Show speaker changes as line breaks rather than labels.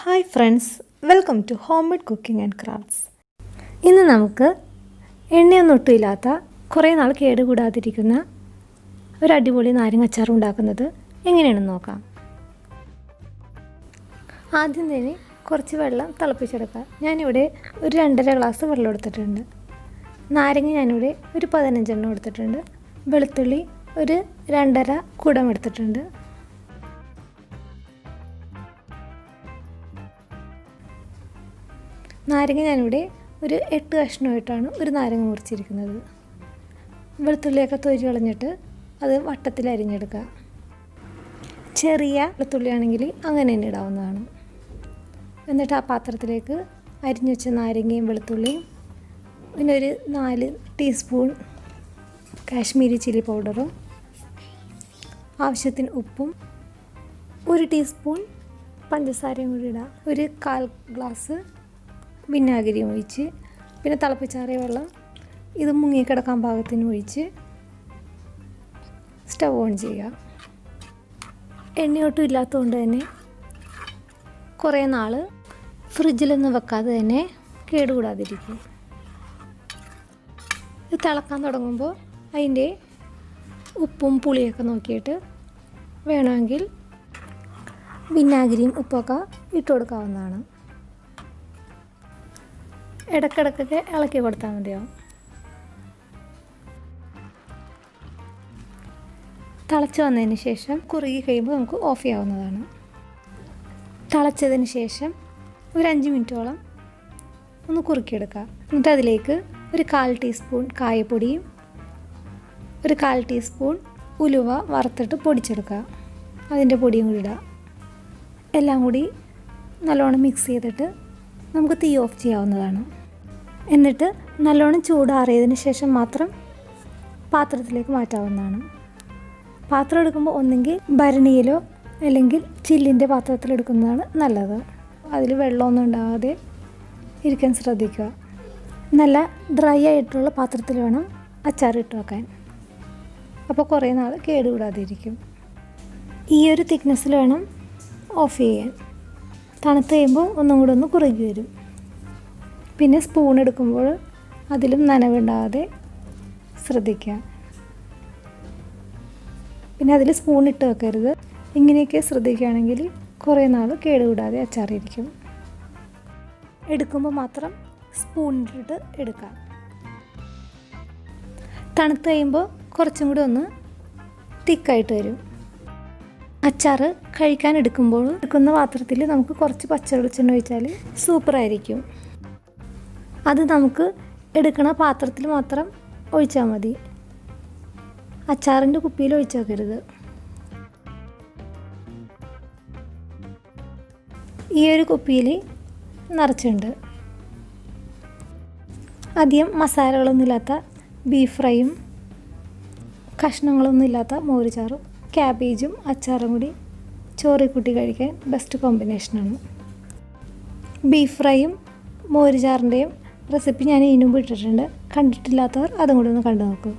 Hi friends, welcome to home made cooking and crafts. ഇന്ന് നമുക്ക് എണ്ണയൊന്നും ഒട്ടുമില്ലാത്ത കുറേ നാൾ കേടുകൂടാതിരിക്കുന്ന ഒരു അടിപൊളി നാരങ്ങ അച്ചാർ ഉണ്ടാക്കുന്നത് എങ്ങനെയാണെന്ന് നോക്കാം. ആദ്യം തന്നെ കുറച്ച് വെള്ളം തിളപ്പിച്ചെടുക്കാം. ഞാനിവിടെ ഒരു 2.5 ഗ്ലാസ് വെള്ളം എടുത്തിട്ടുണ്ട്. നാരങ്ങ ഞാനിവിടെ ഒരു 15 എണ്ണം എടുത്തിട്ടുണ്ട്. വെളുത്തുള്ളി ഒരു 2.5 കുടം എടുത്തിട്ടുണ്ട്. നാരങ്ങ ഞാനിവിടെ ഒരു 8 കഷ്ണമായിട്ടാണ് ഒരു നാരങ്ങ മുറിച്ചിരിക്കുന്നത്. വെളുത്തുള്ളിയൊക്കെ തൊലി കളഞ്ഞിട്ട് അത് വട്ടത്തിൽ അരിഞ്ഞെടുക്കുക. ചെറിയ വെളുത്തുള്ളിയാണെങ്കിൽ അങ്ങനെ തന്നെ ഇടാവുന്നതാണ്. എന്നിട്ട് ആ പാത്രത്തിലേക്ക് അരിഞ്ഞു വെച്ച നാരങ്ങയും വെളുത്തുള്ളിയും, പിന്നെ ഒരു 4 ടീസ്പൂൺ കാശ്മീരി ചില്ലി പൗഡറും, ആവശ്യത്തിന് ഉപ്പും, 1 ടീസ്പൂൺ പഞ്ചസാരയും കൂടി ഇടാം. ഒരു 1/4 ഗ്ലാസ് വിനാഗിരിയും ഒഴിച്ച്, പിന്നെ തിളപ്പിച്ചാറിയ വെള്ളം ഇത് മുങ്ങിക്കിടക്കാൻ പാകത്തിന് ഒഴിച്ച് സ്റ്റവ് ഓൺ ചെയ്യുക. എണ്ണയൊട്ടും ഇല്ലാത്തതുകൊണ്ട് തന്നെ കുറേ നാൾ ഫ്രിഡ്ജിലൊന്നും വെക്കാതെ തന്നെ കേടുകൂടാതിരിക്കും. ഇത് തിളക്കാൻ തുടങ്ങുമ്പോൾ അതിൻ്റെ ഉപ്പും പുളിയൊക്കെ നോക്കിയിട്ട് വേണമെങ്കിൽ വിനാഗിരിയും ഉപ്പൊക്കെ ഇട്ട് കൊടുക്കാവുന്നതാണ്. ഇടയ്ക്കിടയ്ക്കൊക്കെ ഇളക്കി കൊടുത്താൽ മതിയാവും. തിളച്ച് വന്നതിന് ശേഷം കുറുകി കഴിയുമ്പോൾ നമുക്ക് ഓഫ് ചെയ്യാവുന്നതാണ്. തിളച്ചതിന് ശേഷം ഒരു 5 മിനിറ്റോളം ഒന്ന് കുറുക്കിയെടുക്കുക. എന്നിട്ട് അതിലേക്ക് ഒരു 1/4 ടീസ്പൂൺ കായപ്പൊടിയും ഒരു 1/4 ടീസ്പൂൺ ഉലുവ വറുത്തിട്ട് പൊടിച്ചെടുക്കുക. അതിൻ്റെ പൊടിയും കൂടി ഇടുക. എല്ലാം കൂടി നല്ലോണം മിക്സ് ചെയ്തിട്ട് നമുക്ക് തീ ഓഫ് ചെയ്യാവുന്നതാണ്. എന്നിട്ട് നല്ലോണം ചൂടാറിയതിന് ശേഷം മാത്രം പാത്രത്തിലേക്ക് മാറ്റാവുന്നതാണ്. പാത്രം എടുക്കുമ്പോൾ ഒന്നെങ്കിൽ ഭരണിയിലോ അല്ലെങ്കിൽ ചില്ലിൻ്റെ പാത്രത്തിലെടുക്കുന്നതാണ് നല്ലത്. അതിൽ വെള്ളമൊന്നും ഉണ്ടാകാതെ ഇരിക്കാൻ ശ്രദ്ധിക്കുക. നല്ല ഡ്രൈ ആയിട്ടുള്ള പാത്രത്തിൽ വേണം അച്ചാർ ഇട്ട് വെക്കാൻ. അപ്പോൾ കുറേ നാൾ കേടുകൂടാതിരിക്കും. ഈ ഒരു തിക്നെസ്സിൽ വേണം ഓഫ് ചെയ്യാൻ. തണുത്ത് കഴിയുമ്പോൾ ഒന്നും കൂടെ ഒന്ന് കുറുകി വരും. പിന്നെ സ്പൂൺ എടുക്കുമ്പോൾ അതിലും നനവുണ്ടാകാതെ ശ്രദ്ധിക്കുക. പിന്നെ അതിൽ സ്പൂൺ ഇട്ട് വെക്കരുത്. ഇങ്ങനെയൊക്കെ ശ്രദ്ധിക്കുകയാണെങ്കിൽ കുറേ നാൾ കേടുകൂടാതെ അച്ചാറിരിക്കും. എടുക്കുമ്പോൾ മാത്രം സ്പൂണിലിട്ട് എടുക്കാം. തണുത്ത് കഴിയുമ്പോൾ കുറച്ചും കൂടി ഒന്ന് തിക്കായിട്ട് വരും. അച്ചാർ കഴിക്കാൻ എടുക്കുന്ന പാത്രത്തിൽ നമുക്ക് കുറച്ച് പച്ച വെളിച്ചെണ്ണ ഒഴിച്ചാൽ സൂപ്പറായിരിക്കും. അത് നമുക്ക് എടുക്കണ പാത്രത്തിൽ മാത്രം ഒഴിച്ചാൽ മതി. അച്ചാറിൻ്റെ കുപ്പിയിൽ ഒഴിച്ച് വെക്കരുത്. ഈ ഒരു കുപ്പിയിൽ നിറച്ചുണ്ട്. അധികം മസാലകളൊന്നുമില്ലാത്ത ബീഫ് ഫ്രൈയും കഷ്ണങ്ങളൊന്നുമില്ലാത്ത മോരുചാറും ക്യാബേജും അച്ചാറും കൂടി ചോറിൽ കൂട്ടി കഴിക്കാൻ ബെസ്റ്റ് കോമ്പിനേഷനാണ്. ബീഫ് ഫ്രൈയും മോരുചാറിൻ്റെയും റെസിപ്പി ഞാൻ ഇതിനു മുമ്പ് ഇട്ടിട്ടുണ്ട്. കണ്ടിട്ടില്ലാത്തവർ അതും കൂടി ഒന്ന് കണ്ടു നോക്കൂ.